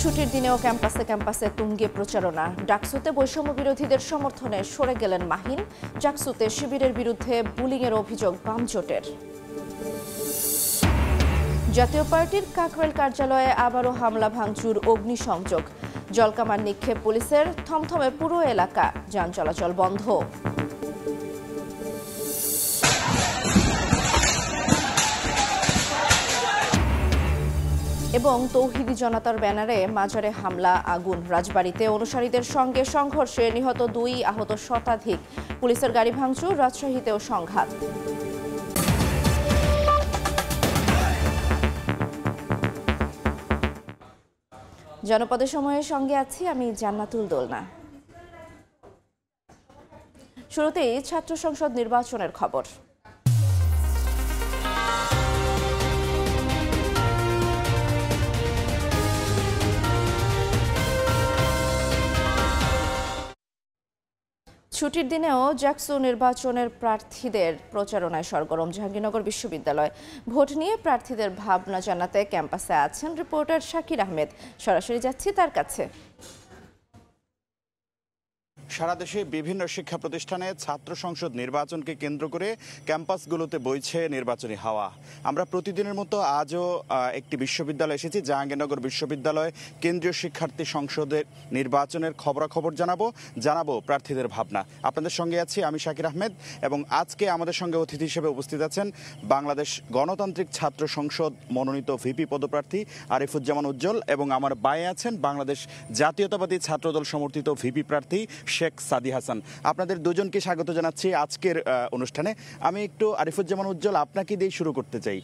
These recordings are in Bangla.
ছুটির দিনেও ক্যাম্পাসে ক্যাম্পাসে তুঙ্গে প্রচারণা। ডাকসুতে বৈষম্য বিরোধীদের সমর্থনে সরে গেলেন মাহিন। ডাকসুতে শিবিরের বিরুদ্ধে বুলিংয়ের অভিযোগ বাম জোটের। জাতীয় পার্টির কাকরেল কার্যালয়ে আবারও হামলা ভাঙচুর, অগ্নিসংযোগ, জলকামান নিক্ষেপ পুলিশের, থমথমে পুরো এলাকা, যান চলাচল বন্ধ। এবং তৌহিদি জনতার ব্যানারে মাজারে হামলা, আগুন। রাজবাড়ীতে অনুসারীদের সঙ্গে সংঘর্ষে নিহত 2, আহত শতাধিক। পুলিশের গাড়ি ভাঙচুর, রাজশাহীতেও সংঘাত। জনপদের সময়ের সঙ্গে আছি আমি জান্নাতুল দোলনা। শুরুতেই ছাত্র সংসদ নির্বাচনের খবর। ছুটির দিনেও জাকসু নির্বাচনের প্রার্থীদের প্রচারণায় সরগরম জাহাঙ্গীরনগর বিশ্ববিদ্যালয়। ভোট নিয়ে প্রার্থীদের ভাবনা জানাতে ক্যাম্পাসে আছেন রিপোর্টার শাকির আহমেদ। সরাসরি যাচ্ছি তার কাছে। সারা দেশে বিভিন্ন শিক্ষা প্রতিষ্ঠানে ছাত্র সংসদ নির্বাচনকে কেন্দ্র করে ক্যাম্পাসগুলোতে বইছে নির্বাচনী হাওয়া। আমরা প্রতিদিনের মতো আজও একটি বিশ্ববিদ্যালয়ে এসেছি, জাহাঙ্গীরনগর বিশ্ববিদ্যালয় কেন্দ্রীয় শিক্ষার্থী সংসদের নির্বাচনের খবরাখবর জানাবো প্রার্থীদের ভাবনা। আপনাদের সঙ্গে আছি আমি শাকির আহমেদ, এবং আজকে আমাদের সঙ্গে অতিথি হিসেবে উপস্থিত আছেন বাংলাদেশ গণতান্ত্রিক ছাত্র সংসদ মনোনীত ভিপি পদপ্রার্থী আরিফুজ্জামান উজ্জ্বল, এবং আমার বায়ে আছেন বাংলাদেশ জাতীয়তাবাদী ছাত্রদল সমর্থিত ভিপি প্রার্থী শেখ সাদি হাসান। আপনাদের দুজনকে স্বাগত জানাচ্ছি আজকের অনুষ্ঠানে। আমি একটু আরিফুজ্জামান উজ্জ্বল আপনাকে দিয়ে শুরু করতে চাই।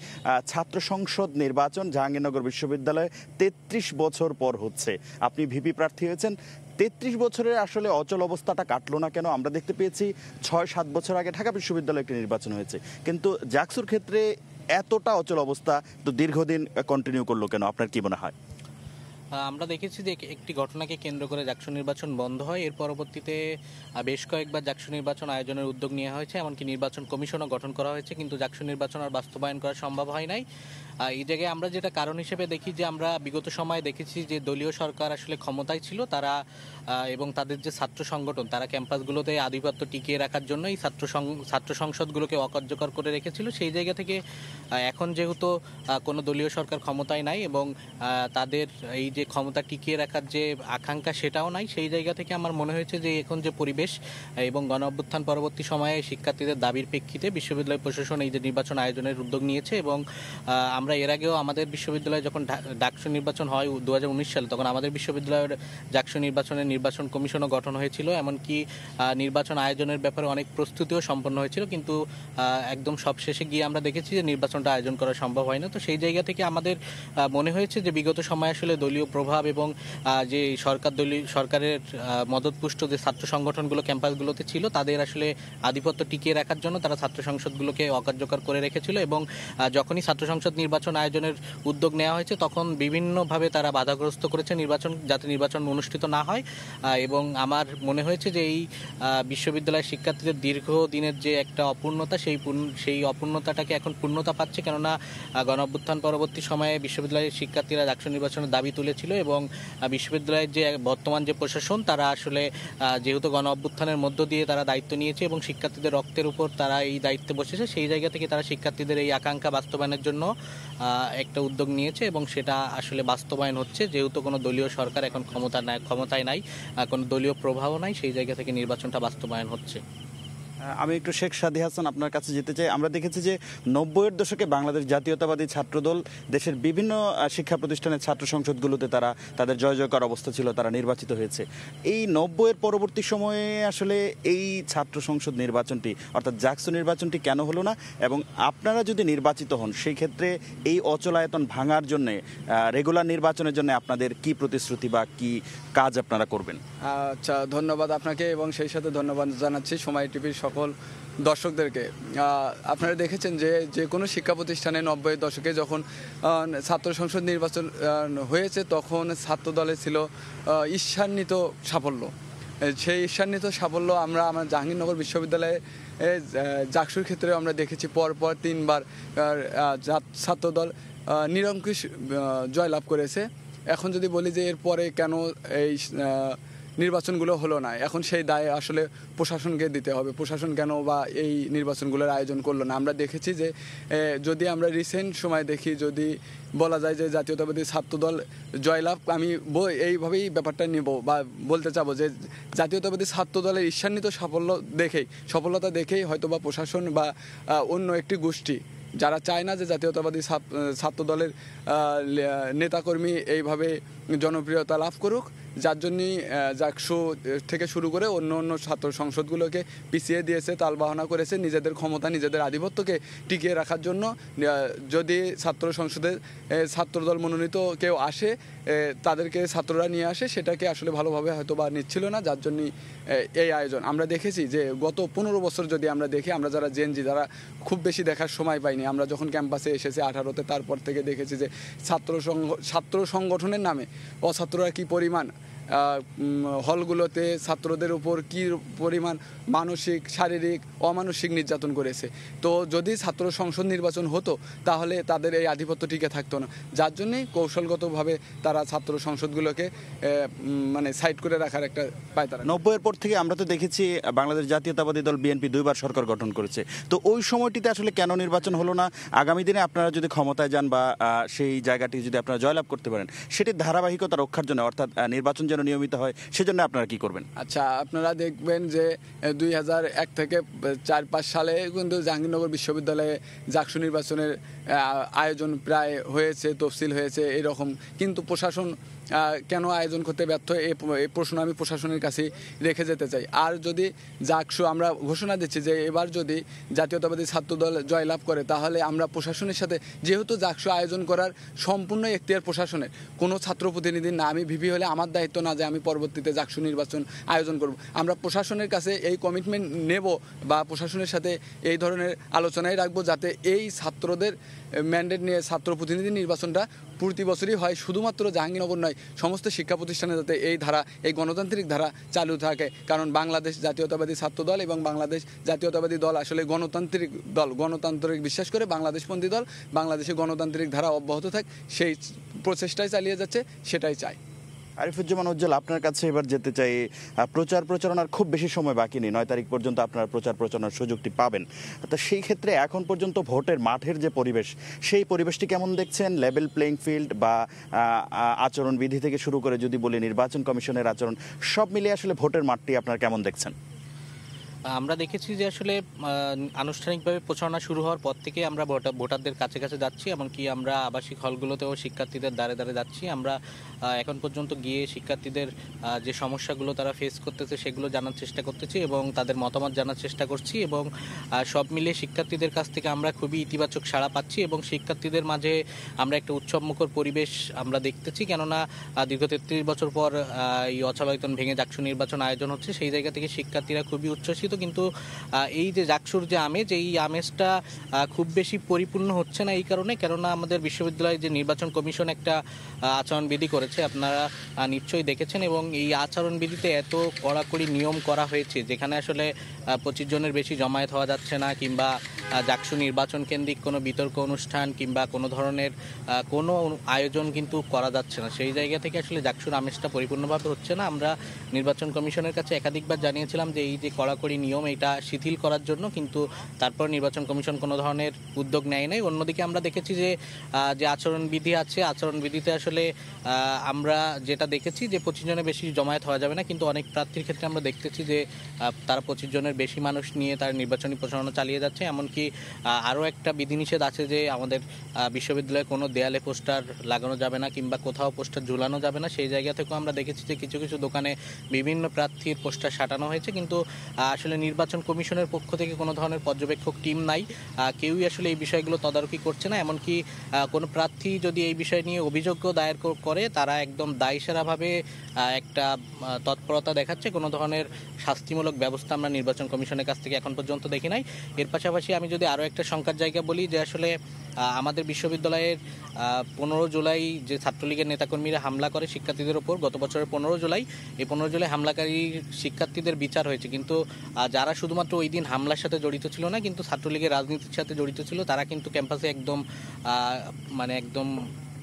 ছাত্র সংসদ নির্বাচন জাহাঙ্গীরনগর বিশ্ববিদ্যালয়ে 33 বছর পর হচ্ছে, আপনি ভিপি প্রার্থী হয়েছেন। 33 বছরের আসলে অচল অবস্থাটা কাটলো না কেন? আমরা দেখতে পেয়েছি 6-7 বছর আগে ঢাকা বিশ্ববিদ্যালয়ে একটি নির্বাচন হয়েছে, কিন্তু জাকসুর ক্ষেত্রে এতটা অচল অবস্থা তো দীর্ঘদিন কন্টিনিউ করলো কেন? আপনার কি মনে হয়? আমরা দেখেছি যে একটি ঘটনাকে কেন্দ্র করে জাকসু নির্বাচন বন্ধ হয়। এর পরবর্তীতে বেশ কয়েকবার জাকসু নির্বাচন আয়োজনের উদ্যোগ নেওয়া হয়েছে, এমনকি নির্বাচন কমিশনও গঠন করা হয়েছে, কিন্তু জাকসু নির্বাচন আর বাস্তবায়ন করা সম্ভব হয় নাই। এই জায়গায় আমরা যেটা কারণ হিসেবে দেখি যে আমরা বিগত সময়ে দেখেছি যে দলীয় সরকার আসলে ক্ষমতায় ছিল, তারা এবং তাদের যে ছাত্র সংগঠন তারা ক্যাম্পাসগুলোতে আধিপত্য টিকিয়ে রাখার জন্য এই ছাত্র সংসদগুলোকে অকার্যকর করে রেখেছিল। সেই জায়গা থেকে এখন যেহেতু কোনো দলীয় সরকার ক্ষমতায় নাই এবং তাদের এই যে ক্ষমতা টিকিয়ে রাখার যে আকাঙ্ক্ষা সেটাও নাই, সেই জায়গা থেকে আমার মনে হয়েছে যে এখন যে পরিবেশ এবং গণ অভ্যুত্থান পরবর্তী সময়ে শিক্ষার্থীদের দাবির প্রেক্ষিতে বিশ্ববিদ্যালয় প্রশাসন এই যে নির্বাচন আয়োজনের উদ্যোগ নিয়েছে। এবং আমরা এর আগেও আমাদের বিশ্ববিদ্যালয়ে যখন ডাকসু নির্বাচন হয় 2019 সালে, তখন আমাদের বিশ্ববিদ্যালয়ের ডাকসু নির্বাচন কমিশনও গঠন হয়েছিল, এমনকি নির্বাচন আয়োজনের ব্যাপারে অনেক প্রস্তুতিও সম্পন্ন হয়েছিল, কিন্তু একদম সবশেষে গিয়ে আমরা দেখেছি যে নির্বাচনটা আয়োজন করা সম্ভব হয় না। তো সেই জায়গা থেকে আমাদের মনে হয়েছে যে বিগত সময়ে আসলে দলীয় প্রভাব এবং যে সরকারের মদতপুষ্ট যে ছাত্র সংগঠনগুলো ক্যাম্পাসগুলোতে ছিল তাদের আসলে আধিপত্য টিকিয়ে রাখার জন্য তারা ছাত্র সংসদগুলোকে অকার্যকর করে রেখেছিল। এবং যখনই ছাত্র সংসদ নির্বাচন আয়োজনের উদ্যোগ নেওয়া হয়েছে তখন বিভিন্নভাবে তারা বাধাগ্রস্ত করেছে যাতে নির্বাচন অনুষ্ঠিত না হয়। এবং আমার মনে হয়েছে যে এই বিশ্ববিদ্যালয়ের শিক্ষার্থীদের দীর্ঘদিনের যে একটা অপূর্ণতা, সেই অপূর্ণতাটাকে এখন পূর্ণতা পাচ্ছে, কেননা গণ অভ্যুত্থান পরবর্তী সময়ে বিশ্ববিদ্যালয়ের শিক্ষার্থীরা ডাকসু নির্বাচনের দাবি তুলেছিল এবং বিশ্ববিদ্যালয়ের যে বর্তমান যে প্রশাসন তারা আসলে যেহেতু গণ অভ্যুত্থানের মধ্য দিয়ে তারা দায়িত্ব নিয়েছে এবং শিক্ষার্থীদের রক্তের উপর তারা এই দায়িত্বে বসেছে, সেই জায়গা থেকে তারা শিক্ষার্থীদের এই আকাঙ্ক্ষা বাস্তবায়নের জন্য একটা উদ্যোগ নিয়েছে এবং সেটা আসলে বাস্তবায়ন হচ্ছে। যেহেতু কোনো দলীয় সরকার এখন ক্ষমতায় নাই, কোনো দলীয় প্রভাবও নাই, সেই জায়গা থেকে নির্বাচনটা বাস্তবায়ন হচ্ছে। আমি একটু শেখ সাদি হাসান আপনার কাছে যেতে চাই। আমরা দেখেছি যে 90-এর দশকে বাংলাদেশ জাতীয়তাবাদী ছাত্রদল দেশের বিভিন্ন শিক্ষা প্রতিষ্ঠানের ছাত্র সংসদগুলোতে তারা তাদের জয় জয়কার অবস্থা ছিল, তারা নির্বাচিত হয়েছে। এই 90-এর পরবর্তী সময়ে আসলে এই ছাত্র সংসদ নির্বাচনটি অর্থাৎ জাকসু নির্বাচনটি কেন হলো না, এবং আপনারা যদি নির্বাচিত হন সেই ক্ষেত্রে এই অচলায়তন ভাঙার জন্য রেগুলার নির্বাচনের জন্য আপনাদের কি প্রতিশ্রুতি বা কি কাজ আপনারা করবেন? আচ্ছা, ধন্যবাদ আপনাকে এবং সেই সাথে ধন্যবাদ জানাচ্ছি সময় টিভির সকল দর্শকদেরকে। আপনারা দেখেছেন যে কোনো শিক্ষা প্রতিষ্ঠানে 90-এর দশকে যখন ছাত্র সংসদ নির্বাচন হয়েছে তখন ছাত্র দলে ছিল ঈর্ষান্বিত সাফল্য। সেই ঈর্ষান্বিত সাফল্য আমরা আমার জাহাঙ্গীরনগর বিশ্ববিদ্যালয়ে জাকসুর ক্ষেত্রে আমরা দেখেছি পরপর 3 বার ছাত্রদল নিরঙ্কুশ জয়লাভ করেছে। এখন যদি বলি যে এরপরে কেন এই নির্বাচনগুলো হলো না, এখন সেই দায় আসলে প্রশাসনকে দিতে হবে। প্রশাসন কেন বা এই নির্বাচনগুলোর আয়োজন করলো না? আমরা দেখেছি যে যদি আমরা রিসেন্ট সময় দেখি, যদি বলা যায় যে জাতীয়তাবাদী ছাত্রদল জয়লাভ, আমি এইভাবেই ব্যাপারটা নিব বা বলতে চাবো যে জাতীয়তাবাদী ছাত্রদলের ঈর্ষান্বিত সফলতা দেখেই হয়তো বা প্রশাসন বা অন্য একটি গোষ্ঠী যারা চায় না যে জাতীয়তাবাদী ছাত্রদলের নেতাকর্মী এইভাবে জনপ্রিয়তা লাভ করুক, যার জন্যই জাকসু থেকে শুরু করে অন্য ছাত্র সংসদগুলোকে পিছিয়ে দিয়েছে, তালবাহনা করেছে নিজেদের ক্ষমতা, নিজেদের আধিপত্যকে টিকিয়ে রাখার জন্য। যদি ছাত্র সংসদে ছাত্রদল মনোনীত কেউ আসে, তাদেরকে ছাত্ররা নিয়ে আসে, সেটাকে আসলে ভালোভাবে হয়তো বা নিচ্ছিল না, যার জন্যই এই আয়োজন। আমরা দেখেছি যে গত 15 বছর যদি আমরা দেখি, আমরা যারা জেনজি, যারা খুব বেশি দেখার সময় পাইনি, আমরা যখন ক্যাম্পাসে এসেছি 18-তে, তারপর থেকে দেখেছি যে ছাত্র সংগঠনের নামে অছাত্ররা কি পরিমাণ হলগুলোতে ছাত্রদের উপর কী পরিমাণ মানসিক, শারীরিক, অমানসিক নির্যাতন করেছে। তো যদি ছাত্র সংসদ নির্বাচন হতো তাহলে তাদের এই আধিপত্য টিকে থাকতো না, যার জন্যই কৌশলগতভাবে তারা ছাত্র সংসদগুলোকে মানে সাইড করে রাখার একটা পায়তারা। 90-এর পর থেকে আমরা তো দেখেছি বাংলাদেশ জাতীয়তাবাদী দল বিএনপি 2বার সরকার গঠন করেছে। তো ওই সময়টিতে আসলে কেন নির্বাচন হলো না? আগামী দিনে আপনারা যদি ক্ষমতায় যান বা সেই জায়গাটি যদি আপনারা জয়লাভ করতে পারেন, সেটির ধারাবাহিকতা রক্ষার জন্য, অর্থাৎ নির্বাচন যেন নিয়মিত হয়, সেজন্য আপনারা কি করবেন? আচ্ছা, আপনারা দেখবেন যে 2001 থেকে 4-5 সালে কিন্তু জাহাঙ্গীরনগর বিশ্ববিদ্যালয়ে জাকসু নির্বাচনের আয়োজন প্রায় হয়েছে, তফসিল হয়েছে এরকম, কিন্তু প্রশাসন কেন আয়োজন করতে ব্যর্থ, এই প্রশ্ন আমি প্রশাসনের কাছে রেখে যেতে চাই। আর যদি জাকসু, আমরা ঘোষণা দিচ্ছি যে এবার যদি জাতীয়তাবাদী ছাত্রদল জয়লাভ করে, তাহলে আমরা প্রশাসনের সাথে, যেহেতু জাকসু আয়োজন করার সম্পূর্ণ এখতিয়ার প্রশাসনের, কোনো ছাত্র প্রতিনিধি না, আমি ভিপি হলে আমার দায়িত্ব না যে আমি পরবর্তীতে জাকসু নির্বাচন আয়োজন করব। আমরা প্রশাসনের কাছে এই কমিটমেন্ট নেব বা প্রশাসনের সাথে এই ধরনের আলোচনায় রাখবো, যাতে এই ছাত্রদের ম্যান্ডেট নিয়ে ছাত্র প্রতিনিধি নির্বাচনটা প্রতি বছরই হয়। শুধুমাত্র জাহাঙ্গীরনগর নয়, সমস্ত শিক্ষা প্রতিষ্ঠানে যাতে এই গণতান্ত্রিক ধারা চালু থাকে। কারণ বাংলাদেশ জাতীয়তাবাদী ছাত্রদল এবং বাংলাদেশ জাতীয়তাবাদী দল আসলে গণতান্ত্রিক দল, গণতন্ত্রে বিশ্বাস করে, বাংলাদেশপন্থী দল। বাংলাদেশে গণতান্ত্রিক ধারা অব্যাহত থাক, সেই প্রচেষ্টাই চালিয়ে যাচ্ছে, সেটাই চাই। আরিফুজ্জামান উজ্জ্বল, আপনার কাছে এবার যেতে চাই। প্রচারণার খুব বেশি সময় বাকি নেই, 9 তারিখ পর্যন্ত আপনারা প্রচারণার সুযোগটি পাবেন। তো সেই ক্ষেত্রে এখন পর্যন্ত ভোটের মাঠের যে পরিবেশ, সেই পরিবেশটি কেমন দেখছেন? লেভেল প্লেইং ফিল্ড বা আচরণবিধি থেকে শুরু করে যদি বলি নির্বাচন কমিশনের আচরণ, সব মিলিয়ে আসলে ভোটের মাঠটি আপনারা কেমন দেখছেন? আমরা দেখেছি যে আসলে আনুষ্ঠানিকভাবে প্রচারণা শুরু হওয়ার পর থেকে আমরা ভোটারদের কাছে কাছে যাচ্ছি, এমনকি আমরা আবাসিক হলগুলোতেও শিক্ষার্থীদের দ্বারে দ্বারে যাচ্ছি। আমরা এখন পর্যন্ত গিয়ে শিক্ষার্থীদের যে সমস্যাগুলো তারা ফেস করতেছে সেগুলো জানার চেষ্টা করতেছি এবং তাদের মতামত জানার চেষ্টা করছি, এবং সব মিলিয়ে শিক্ষার্থীদের কাছ থেকে আমরা খুবই ইতিবাচক সাড়া পাচ্ছি এবং শিক্ষার্থীদের মাঝে আমরা একটা উৎসবমুখর পরিবেশ আমরা দেখতেছি। কেননা দীর্ঘ 33 বছর পর এই অচলায়তন ভেঙে জাকসু নির্বাচন আয়োজন হচ্ছে, সেই জায়গা থেকে শিক্ষার্থীরা খুবই উচ্ছ্বসিত। কিন্তু এই যে জাকসুর যে আমেজ, এই আমেজটা খুব বেশি পরিপূর্ণ হচ্ছে না এই কারণে, কেননা আমাদের বিশ্ববিদ্যালয়ে যে নির্বাচন কমিশন একটা আচরণবিধি করেছে, আপনারা নিশ্চয়ই দেখেছেন, এবং এই আচরণবিধিতে এত কড়াকড়ি নিয়ম করা হয়েছে যেখানে আসলে 25 জনের বেশি জমায়েত হওয়া যাচ্ছে না, কিংবা জাকসু নির্বাচন কেন্দ্রিক কোনো বিতর্ক অনুষ্ঠান কিংবা কোনো ধরনের কোনো আয়োজন কিন্তু করা যাচ্ছে না। সেই জায়গা থেকে আসলে জাকসুর আমেজটা পরিপূর্ণভাবে হচ্ছে না। আমরা নির্বাচন কমিশনের কাছে একাধিকবার জানিয়েছিলাম যে এই যে কড়াকড়ি নিয়ম, এটা শিথিল করার জন্য, কিন্তু তারপর নির্বাচন কমিশন কোনো ধরনের উদ্যোগ নেয় নাই। অন্যদিকে আমরা দেখেছি যে আচরণবিধি আছে, আচরণবিধিতে আসলে আমরা যেটা দেখেছি যে 25 জনের বেশি জমায়েত হওয়া যাবে না, কিন্তু অনেক প্রার্থীর ক্ষেত্রে আমরা দেখতেছি যে তারা 25 জনের বেশি মানুষ নিয়ে তার নির্বাচনী প্রচারণা চালিয়ে যাচ্ছে। এমনকি আরও একটা বিধিনিষেধ আছে যে আমাদের বিশ্ববিদ্যালয়ে কোনো দেয়ালে পোস্টার লাগানো যাবে না কিংবা কোথাও পোস্টার ঝুলানো যাবে না। সেই জায়গা থেকেও আমরা দেখেছি যে কিছু কিছু দোকানে বিভিন্ন প্রার্থীর পোস্টার সাটানো হয়েছে, কিন্তু আসলে নির্বাচন কমিশনের পক্ষ থেকে কোনো ধরনের পর্যবেক্ষক টিম নাই, কেউই আসলে এই বিষয়গুলো তদারকি করছে না। এমনকি কোনো প্রার্থী যদি এই বিষয় নিয়ে অভিযোগ দায়ের করে, তারা একদম দায়সারাভাবে একটা তৎপরতা দেখাচ্ছে, কোনো ধরনের শাস্তিমূলক ব্যবস্থা আমরা নির্বাচন কমিশনের কাছ থেকে এখন পর্যন্ত দেখি নাই। এর পাশাপাশি আমি যদি আরও একটা শঙ্কার জায়গা বলি, যে আসলে আমাদের বিশ্ববিদ্যালয়ের 15 জুলাই যে ছাত্রলীগের নেতাকর্মীরা হামলা করে শিক্ষার্থীদের ওপর, গত বছরের 15 জুলাই, এই 15 জুলাই হামলাকারী শিক্ষার্থীদের বিচার হয়েছে, কিন্তু যারা শুধুমাত্র ওই দিন হামলার সাথে জড়িত ছিল না, কিন্তু ছাত্রলীগের রাজনীতির সাথে জড়িত ছিল, তারা কিন্তু ক্যাম্পাসে একদম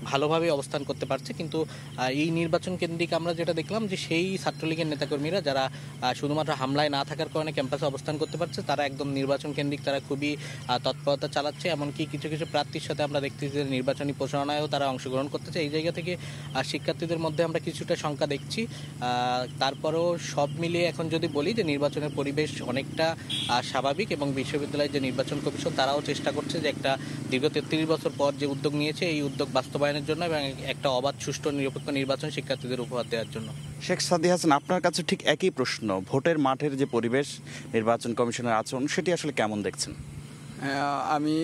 ভালোভাবে অবস্থান করতে পারছে। কিন্তু এই নির্বাচন কেন্দ্রিক আমরা যেটা দেখলাম যে সেই ছাত্রলীগের নেতাকর্মীরা যারা শুধুমাত্র হামলায় না থাকার কারণে ক্যাম্পাসে অবস্থান করতে পারছে, তারা একদম নির্বাচন কেন্দ্রিক তারা খুবই তৎপরতা চালাচ্ছে। এমনকি কিছু কিছু প্রার্থীর সাথে আমরা দেখতেছি যে নির্বাচনী প্রচারণায়ও তারা অংশগ্রহণ করতেছে। এই জায়গা থেকে শিক্ষার্থীদের মধ্যে আমরা কিছুটা শঙ্কা দেখছি। তারপরেও সব মিলিয়ে এখন যদি বলি যে নির্বাচনের পরিবেশ অনেকটা স্বাভাবিক, এবং বিশ্ববিদ্যালয়ের যে নির্বাচন কমিশন তারাও চেষ্টা করছে যে একটা দীর্ঘ 33 বছর পর যে উদ্যোগ নিয়েছে এই উদ্যোগ বাস্তবায়নের জন্য এবং একটা অবাধ, সুষ্ঠু, নিরপেক্ষ নির্বাচন শিক্ষার্থীদের উপহার দেওয়ার জন্য। শেখ সাদী হাসান, আপনার কাছে ঠিক একই প্রশ্ন, ভোটের মাঠের যে পরিবেশ, নির্বাচন কমিশনের আচরণ, সেটি আসলে কেমন দেখছেন? আমি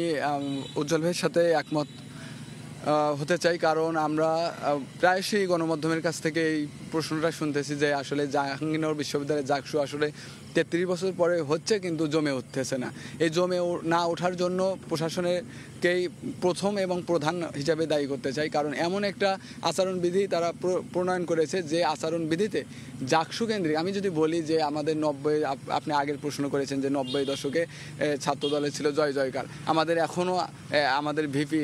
উজ্জ্বল ভাইয়ের সাথে একমত হতে চাই, কারণ আমরা প্রায়শই গণমাধ্যমের কাছ থেকে এই প্রশ্নটা শুনতেছি যে আসলে জাহাঙ্গীরনগর বিশ্ববিদ্যালয়ের জাকসু আসলে 33 বছর পরে হচ্ছে কিন্তু জমে উঠতেছে না। এই জমে না ওঠার জন্য প্রশাসনেরকেই প্রথম এবং প্রধান হিসাবে দায়ী করতে চাই, কারণ এমন একটা আচরণবিধি তারা প্রণয়ন করেছে যে আচরণবিধিতে জাকসু কেন্দ্রিক, আমি যদি বলি যে আমাদের 90, আপনি আগের প্রশ্ন করেছেন যে 90 দশকে ছাত্রদলে ছিল জয় জয়কার, আমাদের এখনও আমাদের ভিপি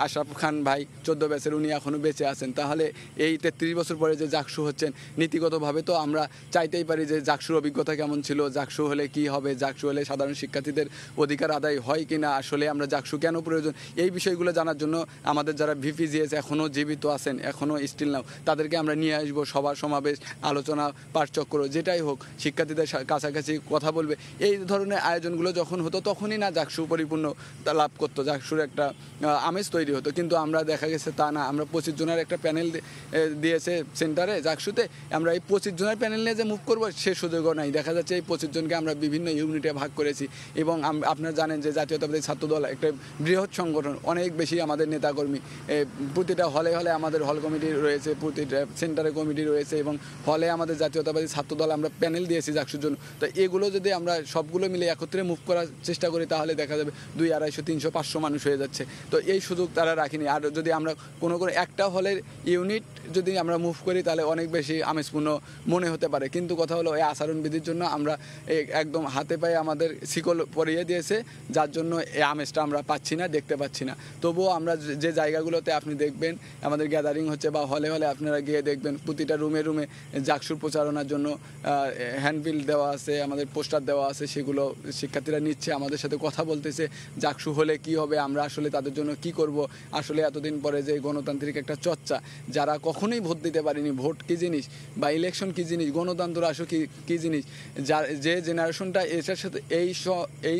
আশরাফ খান ভাই 14 ব্যাচের, উনি এখনও বেঁচে আছেন। তাহলে এই 33 বছর পরে যে জাকসু হচ্ছেন, নীতিগতভাবে তো আমরা চাইতেই পারি যে জাকসুর অভিজ্ঞতা কেমন ছিল, জাকসু হলে কি হবে, জাকসু হলে সাধারণ শিক্ষার্থীদের অধিকার আদায় হয় কিনা, আসলে আমরা জাকসু কেন প্রয়োজন, এই বিষয়গুলো জানার জন্য আমাদের যারা ভিপিজিএস এখনও জীবিত আছেন, এখনও স্টিল নাও, তাদেরকে আমরা নিয়ে আসবো, সভা সমাবেশ, আলোচনা, পাঠচক্র, যেটাই হোক, শিক্ষার্থীদের কাছাকাছি কথা বলবে। এই ধরনের আয়োজনগুলো যখন হতো তখনই না জাকসু পরিপূর্ণ লাভ করতো, জাকসুর একটা আমেজ তৈরি হতো। কিন্তু আমরা দেখা গেছে তা না, আমরা 25 জনের একটা প্যানেল দিয়েছে সেন্টারে জাকসুতে, আমরা এই 25 জনের প্যানেল নিয়ে যে মুভ করবো সে সুযোগও নাই। দেখা যাচ্ছে এই 25 জনকে আমরা বিভিন্ন ইউনিটে ভাগ করেছি, এবং আপনারা জানেন যে জাতীয়তাবাদী ছাত্রদল একটা বৃহৎ সংগঠন, অনেক বেশি আমাদের নেতাকর্মী, প্রতিটা হলে হলে আমাদের হল কমিটি রয়েছে, প্রতিটা সেন্টারে কমিটি রয়েছে, এবং হলে আমাদের জাতীয়তাবাদী ছাত্রদল আমরা প্যানেল দিয়েছি জাকসুর জন্য। তো এগুলো যদি আমরা সবগুলো মিলে একত্রে মুভ করার চেষ্টা করি তাহলে দেখা যাবে 200, 250, 300, 500 মানুষ হয়ে যাচ্ছে। তো এই সুযোগ তারা রাখিনি। আর যদি আমরা কোনো একটা হলের ইউনিট যদি আমরা মুভ করি তাহলে অনেক বেশি আমেজপূর্ণ মনে হতে পারে। কিন্তু কথা হলো এই আচরণবিধির জন্য আমরা একদম হাতে পায়ে আমাদের শিকল পরিয়ে দিয়েছে, যার জন্য এই আমেজটা আমরা পাচ্ছি না, দেখতে পাচ্ছি না। তবুও আমরা যে জায়গাগুলোতে আপনি দেখবেন আমাদের গ্যাদারিং হচ্ছে বা হলে হলে আপনারা গিয়ে দেখবেন প্রতিটা রুমে রুমে জাকসুর প্রচারণার জন্য হ্যান্ডবিল দেওয়া আছে, আমাদের পোস্টার দেওয়া আছে, সেগুলো শিক্ষার্থীরা নিচ্ছে, আমাদের সাথে কথা বলতেছে জাকসু হলে কি হবে, আমরা আসলে তাদের জন্য কি করব। আসলে এতদিন পরে যে গণতান্ত্রিক একটা চর্চা, যারা কখনোই ভোট দিতে পারেনি, ভোট কী জিনিস বা ইলেকশন কী জিনিস, গণতন্ত্র আসলে কী জিনিস, যে জেনারেশনটা এটার সাথে এই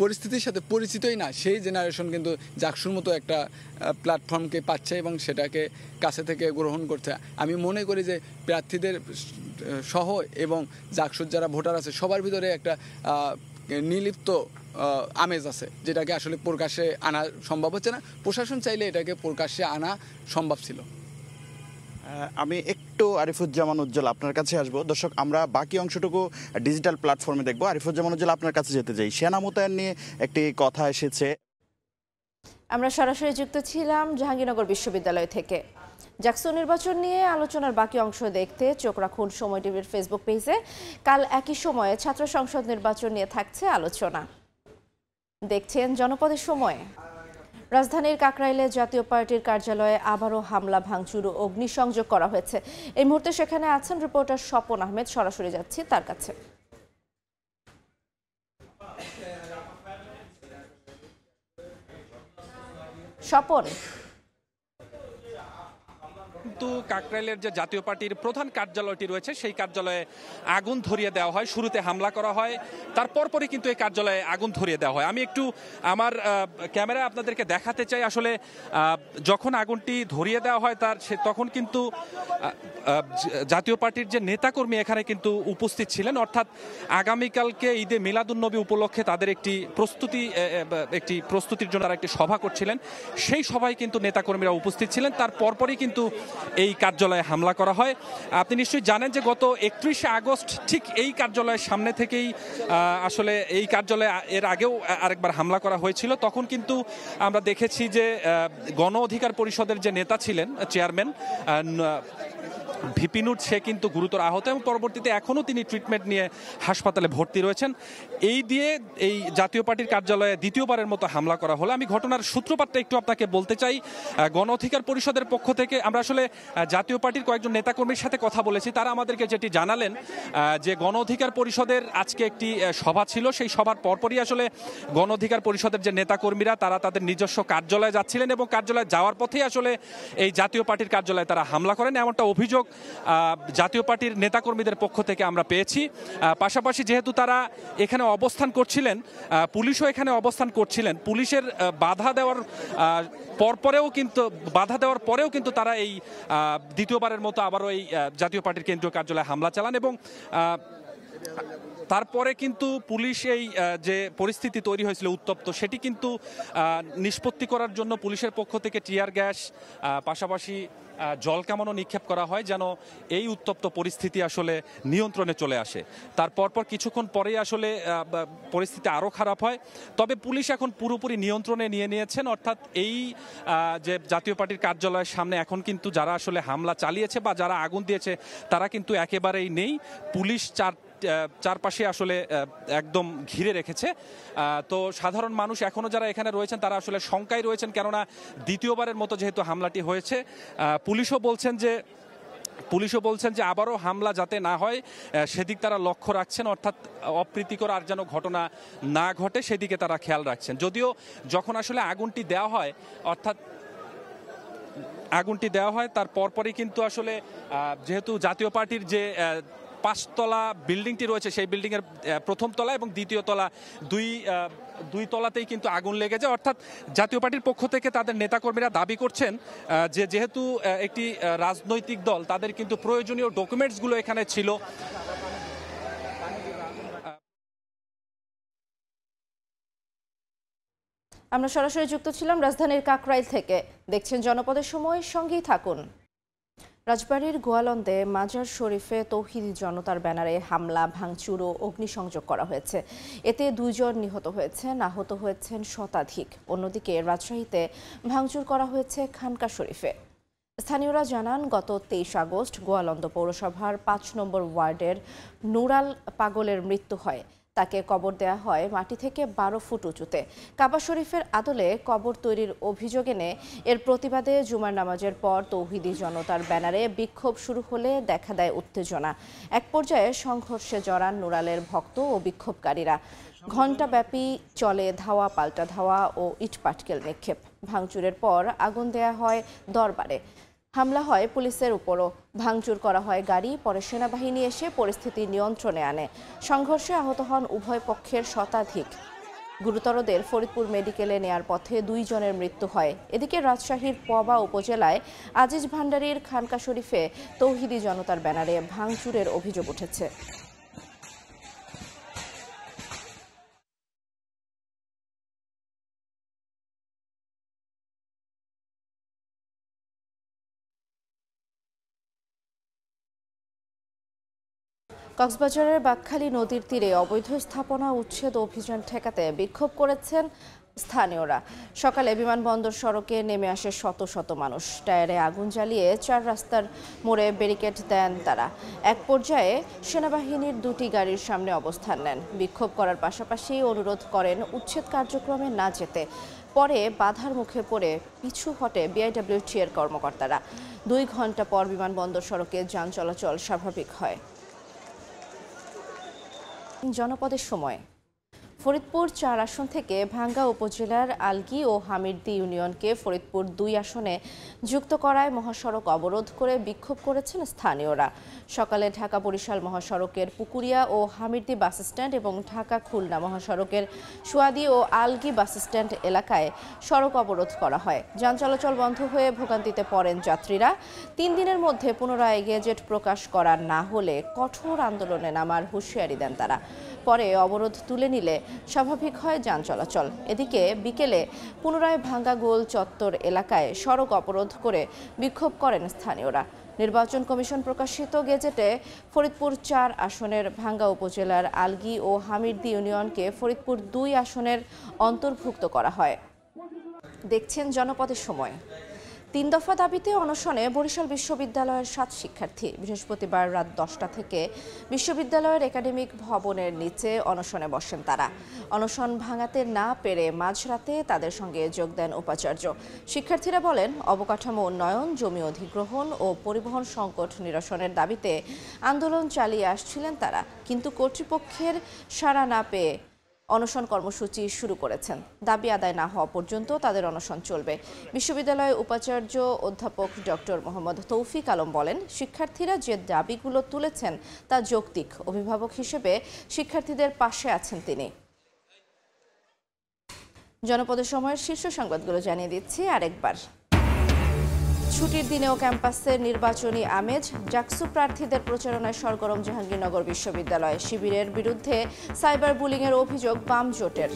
পরিস্থিতির সাথে পরিচিতই না, সেই জেনারেশন কিন্তু জাকসুর মতো একটা প্ল্যাটফর্মকে পাচ্ছে এবং সেটাকে কাছে থেকে গ্রহণ করছে। আমি মনে করি যে প্রার্থীদের সহ এবং জাকসুর যারা ভোটার আছে সবার ভিতরে একটা নিলিপ্ত আমেজ আছে, যেটাকে আসলে প্রকাশ্যে আনা সম্ভব হচ্ছে না। প্রশাসন চাইলে এটাকে প্রকাশ্যে আনা সম্ভব ছিল। আমি একটু আরিফুজ্জামান উজ্জ্বল আপনার কাছে আসবো। দর্শক, আমরা বাকি অংশটুকু ডিজিটাল প্ল্যাটফর্মে দেখবো। আরিফুজ্জামান উজ্জ্বল, আপনার কাছে যেতে চাই, সেনা মোতায়েন নিয়ে একটি কথা এসেছে। আমরা সরাসরি যুক্ত ছিলাম জাহাঙ্গীরনগর বিশ্ববিদ্যালয় থেকে। জাকসু নির্বাচন নিয়ে আলোচনার বাকি অংশ দেখতে চোখ রাখুন সময় টিভির ফেসবুক পেজে। কাল একই সময়ে ছাত্র সংসদ নির্বাচন নিয়ে থাকছে আলোচনা। দেখছেন জনপদের সময়। রাজধানীর কাকরাইলে জাতীয় পার্টির কার্যালয়ে আবারও হামলা, ভাঙচুর ও অগ্নিসংযোগ করা হয়েছে। এই মুহূর্তে সেখানে আছেন রিপোর্টার স্বপন আহমেদ, সরাসরি যাচ্ছি তার কাছে। স্বপন, কিন্তু কাকরাইলের যে জাতীয় পার্টির প্রধান কার্যালয়টি রয়েছে সেই কার্যালয়ে আগুন ধরিয়ে দেওয়া হয়। শুরুতে হামলা করা হয়, তারপরই কিন্তু এই কার্যালয়ে আগুন ধরিয়ে দেওয়া হয়। আমি একটু আমার ক্যামেরায় আপনাদেরকে দেখাতে চাই। আসলে যখন আগুনটি ধরিয়ে দেওয়া হয় তখন কিন্তু জাতীয় পার্টির যে নেতাকর্মী এখানে কিন্তু উপস্থিত ছিলেন, অর্থাৎ আগামীকালকে ঈদে মিলাদুন্নবী উপলক্ষে তাদের একটি প্রস্তুতির জন্য তারা একটি সভা করছিলেন। সেই সভায় কিন্তু নেতাকর্মীরা উপস্থিত ছিলেন। তার পরপরই কিন্তু এই কার্যালয়ে হামলা করা হয়। আপনি নিশ্চয়ই জানেন যে গত 31শে আগস্ট ঠিক এই কার্যালয়ের সামনে থেকেই আসলে এই কার্যালয়ে এর আগেও আরেকবার হামলা করা হয়েছিল। তখন কিন্তু আমরা দেখেছি যে গণ অধিকার পরিষদের যে নেতা ছিলেন, চেয়ারম্যান ভিপি নূর সে কিন্তু গুরুতর আহত এবং পরবর্তীতে এখনও তিনি ট্রিটমেন্ট নিয়ে হাসপাতালে ভর্তি রয়েছেন। এই দিয়ে এই জাতীয় পার্টির কার্যালয়ে দ্বিতীয়বারের মতো হামলা করা হলো। আমি ঘটনার সূত্রপাতটা একটু আপনাকে বলতে চাই। গণ অধিকার পরিষদের পক্ষ থেকে আমরা আসলে জাতীয় পার্টির কয়েকজন নেতাকর্মীর সাথে কথা বলেছি। তারা আমাদেরকে যেটি জানালেন যে গণ অধিকার পরিষদের আজকে একটি সভা ছিল, সেই সভার পরপরই আসলে গণ অধিকার পরিষদের যে নেতাকর্মীরা তারা তাদের নিজস্ব কার্যালয়ে যাচ্ছিলেন এবং কার্যালয়ে যাওয়ার পথেই আসলে এই জাতীয় পার্টির কার্যালয়ে তারা হামলা করেন, এমনটা অভিযোগ জাতীয় পার্টির নেতাকর্মীদের পক্ষ থেকে আমরা পেয়েছি। পাশাপাশি যেহেতু তারা এখানে অবস্থান করছিলেন, পুলিশও এখানে অবস্থান করছিলেন, পুলিশের বাধা দেওয়ার পরেও কিন্তু তারা এই দ্বিতীয়বারের মতো আবারও এই জাতীয় পার্টির কেন্দ্রীয় কার্যালয়ে হামলা চালান এবং তারপরে কিন্তু পুলিশ এই যে পরিস্থিতি তৈরি হয়েছিল উত্তপ্ত, সেটি কিন্তু নিষ্পত্তি করার জন্য পুলিশের পক্ষ থেকে টিয়ার গ্যাস পাশাপাশি জল কামানও নিক্ষেপ করা হয় যেন এই উত্তপ্ত পরিস্থিতি আসলে নিয়ন্ত্রণে চলে আসে। তারপর কিছুক্ষণ পরেই আসলে পরিস্থিতি আরও খারাপ হয়। তবে পুলিশ এখন পুরোপুরি নিয়ন্ত্রণে নিয়ে নিয়েছেন, অর্থাৎ এই যে জাতীয় পার্টির কার্যালয়ের সামনে এখন কিন্তু যারা আসলে হামলা চালিয়েছে বা যারা আগুন দিয়েছে তারা কিন্তু একেবারেই নেই। পুলিশ চারপাশে আসলে একদম ঘিরে রেখেছে। তো সাধারণ মানুষ এখনো যারা এখানে রয়েছেন তারা আসলে শঙ্কায় রয়েছেন, কেননা দ্বিতীয়বারের মতো যেহেতু হামলাটি হয়েছে। পুলিশও বলছেন যে আবারও হামলা যাতে না হয় সেদিক তারা লক্ষ্য রাখছেন, অর্থাৎ অপ্রীতিকর আর যেন ঘটনা না ঘটে সেদিকে তারা খেয়াল রাখছেন। যদিও যখন আসলে আগুনটি দেওয়া হয় তার পরপরই কিন্তু আসলে যেহেতু জাতীয় পার্টির যে 5তলা বিল্ডিংটি রয়েছে সেই বিল্ডিংয়ের প্রথম তলা এবং দ্বিতীয় তলা দুই তলাতেই কিন্তু আগুন লেগে যায়। অর্থাৎ জাতীয় পার্টির পক্ষ থেকে তাদের নেতাকর্মীরা দাবি করছেন যে যেহেতু একটি রাজনৈতিক দল তাদের কিন্তু প্রয়োজনীয় ডকুমেন্টসগুলো এখানে ছিল। আমরা সরাসরি যুক্ত ছিলাম রাজধানীর কাকরাইল থেকে। দেখছেন জনপদের সময়, সঙ্গেই থাকুন। রাজবাড়ীর গোয়ালন্দে মাজার শরীফে তৌহিদি জনতার ব্যানারে হামলা, ভাঙচুর ও অগ্নিসংযোগ করা হয়েছে। এতে 2 জন নিহত হয়েছেন, আহত হয়েছেন শতাধিক। অন্যদিকে রাজশাহীতে ভাঙচুর করা হয়েছে খানকা শরীফে। স্থানীয়রা জানান, গত 23 আগস্ট গোয়ালন্দ পৌরসভার 5 নম্বর ওয়ার্ডের নুরাল পাগলের মৃত্যু হয়। তাকে কবর দেয়া হয় মাটি থেকে 12 ফুট উঁচুতে। কাবা শরীফের আদলে কবর তৈরির অভিযোগ এনে এর প্রতিবাদে জুমার নামাজের পর তৌহিদি জনতার ব্যানারে বিক্ষোভ শুরু হলে দেখা দেয় উত্তেজনা। এক পর্যায়ে সংঘর্ষে জড়ান নুরালের ভক্ত ও বিক্ষোভকারীরা। ঘণ্টাব্যাপী চলে ধাওয়া পাল্টা ধাওয়া ও ইটপাটকেল নিক্ষেপ। ভাঙচুরের পর আগুন দেয়া হয় দরবারে। হামলা হয় পুলিশের উপরও। ভাঙচুর করা হয় গাড়ি। পরে সেনাবাহিনী এসে পরিস্থিতি নিয়ন্ত্রণে আনে। সংঘর্ষে আহত হন উভয় পক্ষের শতাধিক। গুরুতরদের ফরিদপুর মেডিকেলে নেয়ার পথে 2 জনের মৃত্যু হয়। এদিকে রাজশাহীর পবা উপজেলায় আজিজ ভান্ডারীর খানকা শরীফে তৌহিদি জনতার ব্যানারে ভাঙচুরের অভিযোগ উঠেছে। কক্সবাজারের বাকখালী নদীর তীরে অবৈধ স্থাপনা উচ্ছেদ অভিযান ঠেকাতে বিক্ষোভ করেছেন স্থানীয়রা। সকালে বিমানবন্দর সড়কে নেমে আসে শত শত মানুষ। টায়ারে আগুন জ্বালিয়ে 4 রাস্তার মোড়ে ব্যারিকেড দেন তারা। এক পর্যায়ে সেনাবাহিনীর 2টি গাড়ির সামনে অবস্থান নেন। বিক্ষোভ করার পাশাপাশি অনুরোধ করেন উচ্ছেদ কার্যক্রমে না যেতে। পরে বাধার মুখে পড়ে পিছু হটে বিআইডব্লিউটি এর কর্মকর্তারা। 2 ঘন্টা পর বিমানবন্দর সড়কে যান চলাচল স্বাভাবিক হয়। জনপদের সময়, ফরিদপুর 4 আসন থেকে ভাঙ্গা উপজেলার আলগি ও হামিরদি ইউনিয়নকে ফরিদপুর 2 আসনে যুক্ত করায় মহাসড়ক অবরোধ করে বিক্ষোভ করেছেন স্থানীয়রা। সকালে ঢাকা বরিশাল মহাসড়কের পুকুরিয়া ও হামিরদি বাস স্ট্যান্ড এবং ঢাকা খুলনা মহাসড়কের সুয়াদি ও আলগি বাস স্ট্যান্ড এলাকায় সড়ক অবরোধ করা হয়। যান চলাচল বন্ধ হয়ে ভোগান্তিতে পড়েন যাত্রীরা। 3 দিনের মধ্যে পুনরায় গেজেট প্রকাশ করা না হলে কঠোর আন্দোলনে নামার হুঁশিয়ারি দেন তারা। পরে অবরোধ তুলে নিলে স্বাভাবিক হয় যান চলাচল। এদিকে বিকেলে পুনরায় ভাঙ্গা গোল চত্বর এলাকায় সড়ক অবরোধ করে বিক্ষোভ করেন স্থানীয়রা। নির্বাচন কমিশন প্রকাশিত গেজেটে ফরিদপুর 4 আসনের ভাঙ্গা উপজেলার আলগি ও হামিরদি ইউনিয়নকে ফরিদপুর 2 আসনের অন্তর্ভুক্ত করা হয়। দেখছেন জনপদের সময়। 3 দফা দাবিতে অনশনে বরিশাল বিশ্ববিদ্যালয়ের 7 শিক্ষার্থী বৃহস্পতিবার রাত 10টা থেকে বিশ্ববিদ্যালয়ের একাডেমিক ভবনের নিচে অনশনে বসেন তারা। অনশন ভাঙাতে না পেরে মাঝরাতে তাদের সঙ্গে যোগ দেন উপাচার্য। শিক্ষার্থীরা বলেন, অবকাঠামো উন্নয়ন, জমি অধিগ্রহণ ও পরিবহন সংকট নিরসনের দাবিতে আন্দোলন চালিয়ে আসছিলেন তারা, কিন্তু কর্তৃপক্ষের সাড়া না পেয়ে অনশন কর্মসূচি শুরু করেছেন। দাবি আদায় না হওয়া পর্যন্ত তাদের অনশন চলবে। বিশ্ববিদ্যালয়ের উপাচার্য অধ্যাপক ডক্টর মোহাম্মদ তৌফিক আলম বলেন, শিক্ষার্থীরা যে দাবিগুলো তুলেছেন তা যৌক্তিক। অভিভাবক হিসেবে শিক্ষার্থীদের পাশে আছেন তিনি। জনপদের সময়ের শীর্ষ সংবাদগুলো জানিয়ে দিচ্ছি আরেকবার। ছুটির দিনেও ক্যাম্পাসের নির্বাচনী আমেজ। জাকসু প্রার্থীদের প্রচারণায় সরগরম জাহাঙ্গীরনগর বিশ্ববিদ্যালয়। শিবিরের বিরুদ্ধে সাইবার বুলিংয়ের অভিযোগ বাম জোটের।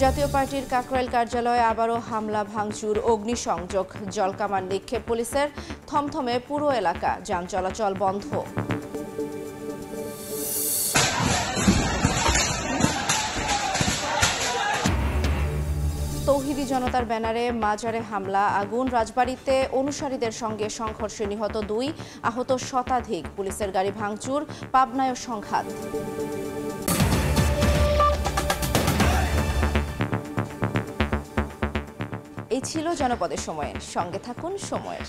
জাতীয় পার্টির কাকরাইল কার্যালয়ে আবারও হামলা, ভাঙচুর, অগ্নিসংযোগ, জলকামান নিক্ষেপ পুলিশের। থমথমে পুরো এলাকা, যান চলাচল বন্ধ। তৌহিদি জনতার ব্যানারে মাজারে হামলা, আগুন। রাজবাড়ীতে অনুসারীদের সঙ্গে সংঘর্ষে নিহত 2, আহত শতাধিক। পুলিশের গাড়ি ভাঙচুর, পাবনায় সংঘাত। এই ছিল জনপদের সময়ের। সঙ্গে থাকুন সময়ের।